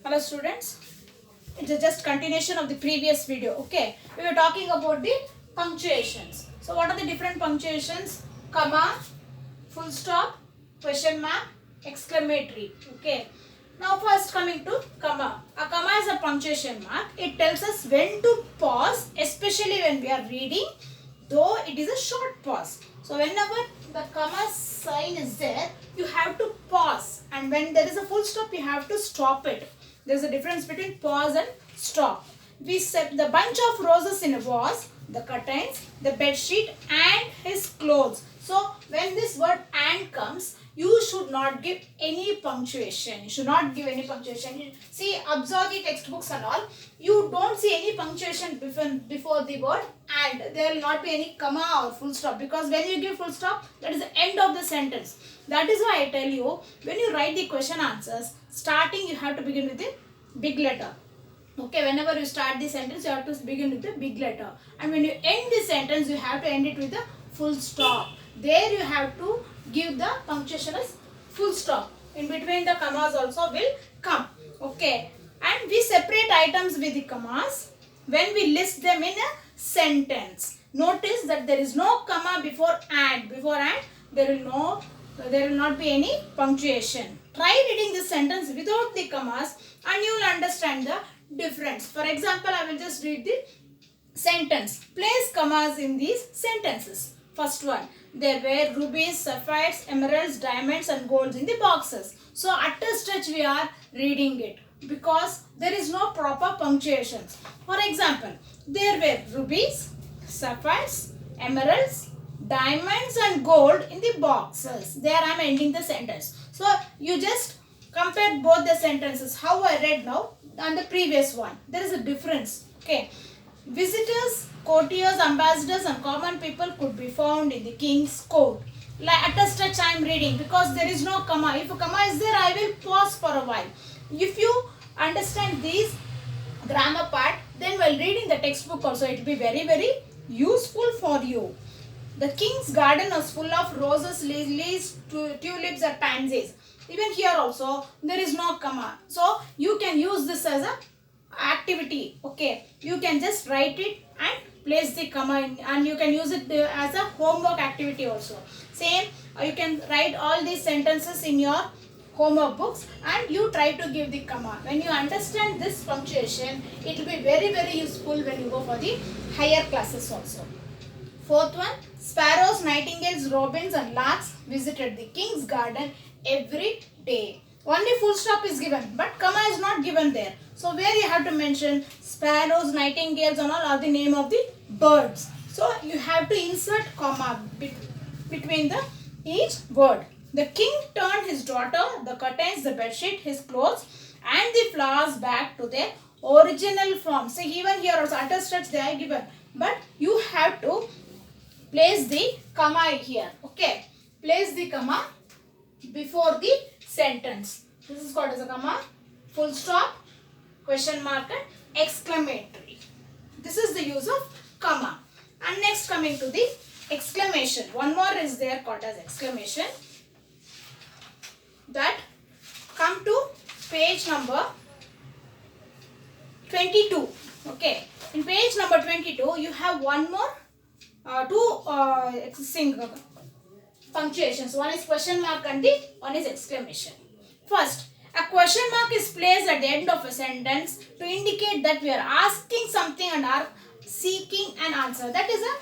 Hello students, it's just continuation of the previous video. Okay, we were talking about the punctuations. So what are the different punctuations? Comma, full stop, question mark, exclamatory. Okay, now first coming to comma. A comma is a punctuation mark. It tells us when to pause, especially when we are reading, though it is a short pause. So whenever the comma sign is there, you have to pause, and when there is a full stop, you have to stop it. There is a difference between pause and stop. We set the bunch of roses in a vase, the curtains, the bed sheet, and his clothes. So when this word "and" comes, you should not give any punctuation. You should not give any punctuation. See, observe the textbooks and all. You don't see any punctuation before the word "and." There will not be any comma or full stop, because when you give full stop, that is the end of the sentence. That is why I tell you, when you write the question answers, starting you have to begin with the big letter. Okay, whenever you start the sentence, you have to begin with the big letter. And when you end the sentence, you have to end it with the full stop. There you have to give the punctuation as full stop. In between the commas also will come. Okay. And we separate items with the commas when we list them in a sentence. Notice that there is no comma before "and." Before "and," there will not be any punctuation. Try reading this sentence without the commas and you will understand the difference. For example, I will just read the sentence. Place commas in these sentences. First one, there were rubies, sapphires, emeralds, diamonds and golds in the boxes. So at a stretch we are reading it because there is no proper punctuations. For example, there were rubies, sapphires, emeralds, diamonds and gold in the boxes. There I am ending the sentence. So you just compare both the sentences, how I read now and the previous one. There is a difference. Okay. Visitors, courtiers, ambassadors and common people could be found in the king's court. Like at a stretch I am reading because there is no comma. If a comma is there, I will pause for a while. If you understand this grammar part, then while reading the textbook also it will be very, very useful for you. The king's garden was full of roses, lilies, tulips and pansies. Even here also there is no comma. So you can use this as a activity. Okay, you can just write it and place the comma in, and you can use it as a homework activity also. Same, you can write all these sentences in your homework books and you try to give the comma. When you understand this punctuation, it will be very, very useful when you go for the higher classes also. Fourth one, sparrows, nightingales, robins and larks visited the king's garden every day. Only full stop is given, but comma is not given there. So where you have to mention sparrows, nightingales and all are the name of the birds. So you have to insert comma between the each word. The king turned his daughter, the curtains, the bedsheet, his clothes and the flowers back to their original form. See, even here also at a stretch they are given, but you have to place the comma here. Okay, place the comma before the sentence. This is called as a comma, full stop, question mark and exclamatory. This is the use of comma. And next coming to the exclamation. One more is there called as exclamation. That come to page number 22. Okay, in page number 22 you have one more two existing punctuations. One is question mark and the one is exclamation. First, a question mark is placed at the end of a sentence to indicate that we are asking something and are seeking an answer. That is a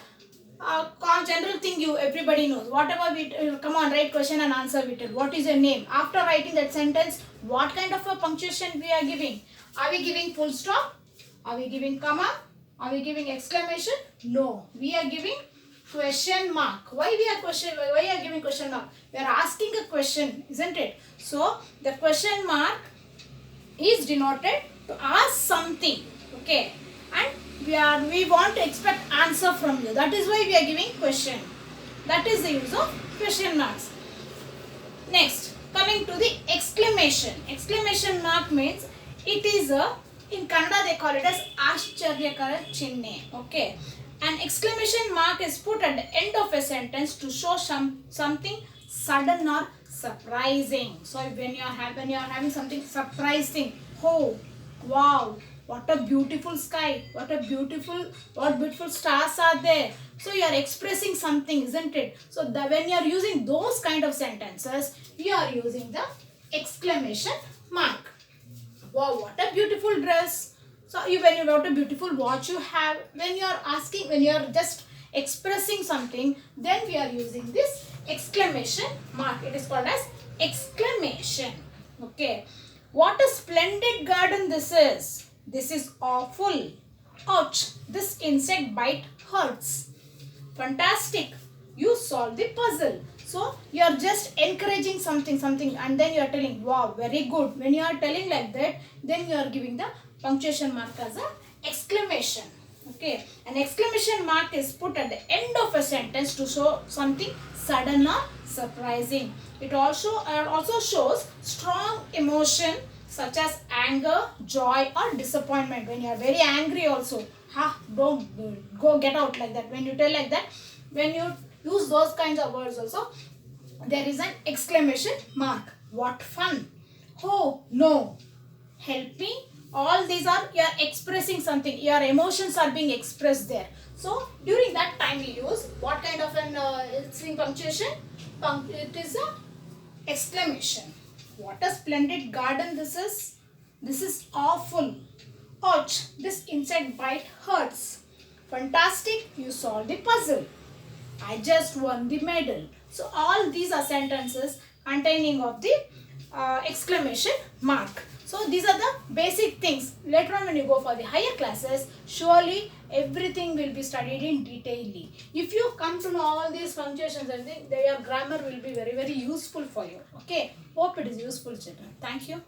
general thing everybody knows. Whatever we come on, write question and answer we tell. What is your name? After writing that sentence, what kind of a punctuation we are giving? Are we giving full stop? Are we giving comma? Are we giving exclamation? No, we are giving question mark. Why we are giving question mark? We are asking a question, isn't it? So the question mark is denoted to ask something. Okay, and we want to expect answer from you. That is why we are giving question. That is the use of question marks. Next, coming to the exclamation. Exclamation mark means it is a, in Kannada they call it as Ashcharyakara Chinne. Okay, an exclamation mark is put at the end of a sentence to show something sudden or surprising. So when you are having something surprising, oh wow, what a beautiful sky, what beautiful stars are there. So you are expressing something, isn't it? So when you are using those kind of sentences, you are using the exclamation mark. Wow, what a beautiful dress. So when you what a beautiful watch you have, when you are asking, when you are just expressing something, then we are using this exclamation mark. It is called as exclamation. Okay. What a splendid garden this is. This is awful. Ouch, this insect bite hurts. Fantastic, you solve the puzzle. So you are just encouraging something and then you are telling wow, very good. When you are telling like that, then you are giving the punctuation mark as a exclamation. Okay, an exclamation mark is put at the end of a sentence to show something sudden or surprising. It also shows strong emotion such as anger, joy or disappointment. When you are very angry also, don't go get out like that. When you tell like that, when you use those kinds of words also, there is an exclamation mark. What fun. Oh no, help me. All these are, you are expressing something, your emotions are being expressed there. So during that time we use what kind of an string punctuation? It is a exclamation. What a splendid garden this is. This is awful. Ouch, this insect bite hurts. Fantastic, you solved the puzzle. I just won the medal. So all these are sentences containing of the exclamation mark. So these are the basic things. Later on when you go for the higher classes, surely everything will be studied in detail. If you come to know all these punctuations and everything, your grammar will be very useful for you. Okay. Hope it is useful, children. Thank you.